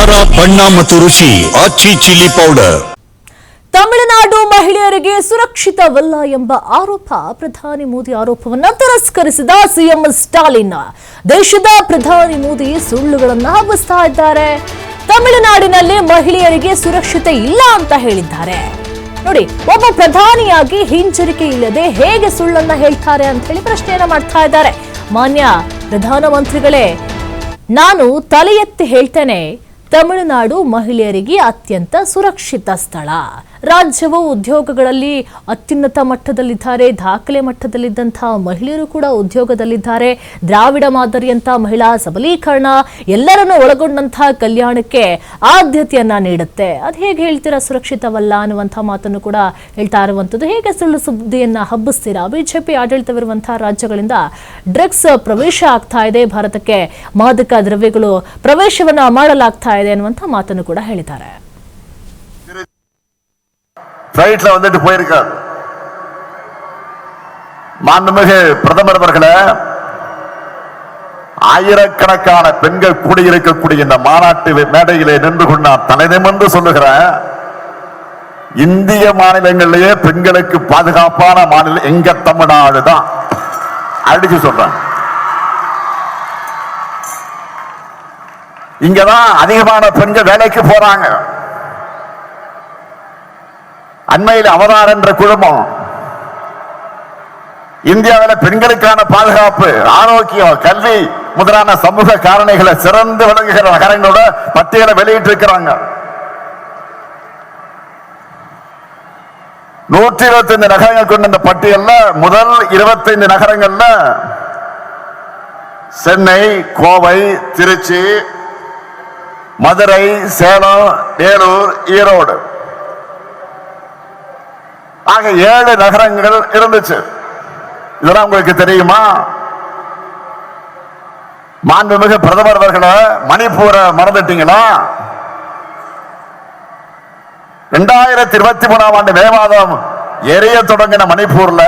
ಖಾರ ಬಣ್ಣ ಮತ್ತು ರುಚಿ ಆಚಿ ಚಿಲ್ಲಿ ಪೌಡರ್. ತಮಿಳುನಾಡು ಮಹಿಳೆಯರಿಗೆ ಸುರಕ್ಷಿತವಲ್ಲ ಎಂಬ ಆರೋಪ ಪ್ರಧಾನಿ ಮೋದಿ ಆರೋಪವನ್ನು ತಿರಸ್ಕರಿಸಿದ ಸಿಎಂ ಸ್ಟಾಲಿನ್. ದೇಶದ ಪ್ರಧಾನಿ ಮೋದಿ ಸುಳ್ಳುಗಳನ್ನು ಹಬ್ಬಿಸ್ತಾ ಇದ್ದಾರೆ. ತಮಿಳುನಾಡಿನಲ್ಲಿ ಮಹಿಳೆಯರಿಗೆ ಸುರಕ್ಷತೆ ಇಲ್ಲ ಅಂತ ಹೇಳಿದ್ದಾರೆ. ನೋಡಿ, ಒಬ್ಬ ಪ್ರಧಾನಿಯಾಗಿ ಹಿಂಜರಿಕೆ ಇಲ್ಲದೆ ಹೇಗೆ ಸುಳ್ಳನ್ನ ಹೇಳ್ತಾರೆ ಅಂತ ಹೇಳಿ ಪ್ರಶ್ನೆಯನ್ನ ಮಾಡ್ತಾ ಇದ್ದಾರೆ. ಮಾನ್ಯ ಪ್ರಧಾನಮಂತ್ರಿಗಳೇ, ನಾನು ತಲೆ ಎತ್ತಿ ಹೇಳ್ತೇನೆ, ತಮಿಳುನಾಡು ಮಹಿಳೆಯರಿಗೆ ಅತ್ಯಂತ ಸುರಕ್ಷಿತ ಸ್ಥಳ. ರಾಜ್ಯವು ಉದ್ಯೋಗಗಳಲ್ಲಿ ಅತ್ಯುನ್ನತ ಮಟ್ಟದಲ್ಲಿದ್ದಾರೆ. ದಾಖಲೆ ಮಟ್ಟದಲ್ಲಿದ್ದಂತಹ ಮಹಿಳೆಯರು ಕೂಡ ಉದ್ಯೋಗದಲ್ಲಿದ್ದಾರೆ. ದ್ರಾವಿಡ ಮಾದರಿಯಂತಹ ಮಹಿಳಾ ಸಬಲೀಕರಣ ಎಲ್ಲರನ್ನು ಒಳಗೊಂಡಂತಹ ಕಲ್ಯಾಣಕ್ಕೆ ಆದ್ಯತೆಯನ್ನ ನೀಡುತ್ತೆ. ಅದು ಹೇಗೆ ಹೇಳ್ತೀರಾ ಸುರಕ್ಷಿತವಲ್ಲ ಅನ್ನುವಂಥ ಮಾತನ್ನು ಕೂಡ ಹೇಳ್ತಾ ಇರುವಂಥದ್ದು. ಹೇಗೆ ಸುಳ್ಳು ಸುದ್ದಿಯನ್ನ ಹಬ್ಬಿಸ್ತೀರಾ? ಬಿಜೆಪಿ ಆಡಳಿತವಿರುವಂತಹ ರಾಜ್ಯಗಳಿಂದ ಡ್ರಗ್ಸ್ ಪ್ರವೇಶ ಆಗ್ತಾ ಇದೆ, ಭಾರತಕ್ಕೆ ಮಾದಕ ದ್ರವ್ಯಗಳು ಪ್ರವೇಶವನ್ನ ಮಾಡಲಾಗ್ತಾ ಇದೆ ಅನ್ನುವಂಥ ಮಾತನ್ನು ಕೂಡ ಹೇಳಿದ್ದಾರೆ. ஃபிளைட்ல வந்துட்டு போயிருக்கார். மாண்புமிகு பிரதமர் அவர்களே, ஆயிரக்கணக்கான பெண்கள் கூடியிருக்கக்கூடிய இந்த மாநாட்டு மேடையிலே நின்று கொண்டு நான் தலைநிமிர்ந்து சொல்லுகிறேன், இந்திய மாநிலங்களிலேயே பெண்களுக்கு பாதுகாப்பான மாநிலம் எங்க தமிழ்நாடு தான். அடிச்சு சொல்றேன். இங்கதான் அதிகமான பெண்கள் வேலைக்கு போறாங்க. அண்மையில் அவதார் என்ற குழுமம் இந்தியாவில் பெண்களுக்கான பாதுகாப்பு, ஆரோக்கியம், கல்வி முதலான சமூக காரணிகளை சிறந்து விளங்குகிற நகரங்களோட பட்டியலை வெளியிட்டு இருக்கிறாங்க. 125 நகரங்கள் கொண்ட இந்த பட்டியல்ல முதல் 25 நகரங்கள்ல சென்னை, கோவை, திருச்சி, மதுரை, சேலம், வேலூர், ஈரோடு ஆக 7 நகரங்கள் இருந்துச்சு. இதெல்லாம் உங்களுக்கு தெரியுமா? மாண்புமிகு பிரதமர் அவர்களே, மணிப்பூரை மறந்துட்டீங்களா? 2023ஆம் ஆண்டு மே மாதம் எரிய தொடங்கின மணிப்பூர்ல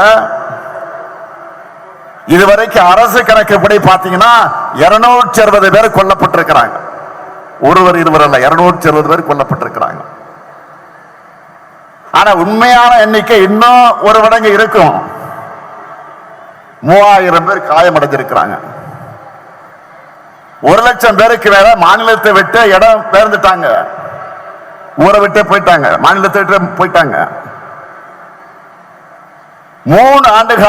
இதுவரைக்கும் அரசு கணக்குப்படி பாத்தீங்கன்னா 260 பேர் கொல்லப்பட்டிருக்கிறாங்க. ஒருவர் இருவர் அல்ல, 260 பேர் கொல்லப்பட்டிருக்கிறாங்க. ஆனா உண்மையான எண்ணிக்கை இன்னும் ஒரு மடங்கு இருக்கும். 3000 பேர் காயமடைஞ்சிருக்கிறாங்க. 1,00,000 பேருக்கு மேல மாநிலத்தை விட்டு இடம் பெயர்ந்துட்டாங்க, ஊரை விட்டு போயிட்டாங்க, மாநிலத்தை விட்டு போயிட்டாங்க. 3 ஆண்டுகள்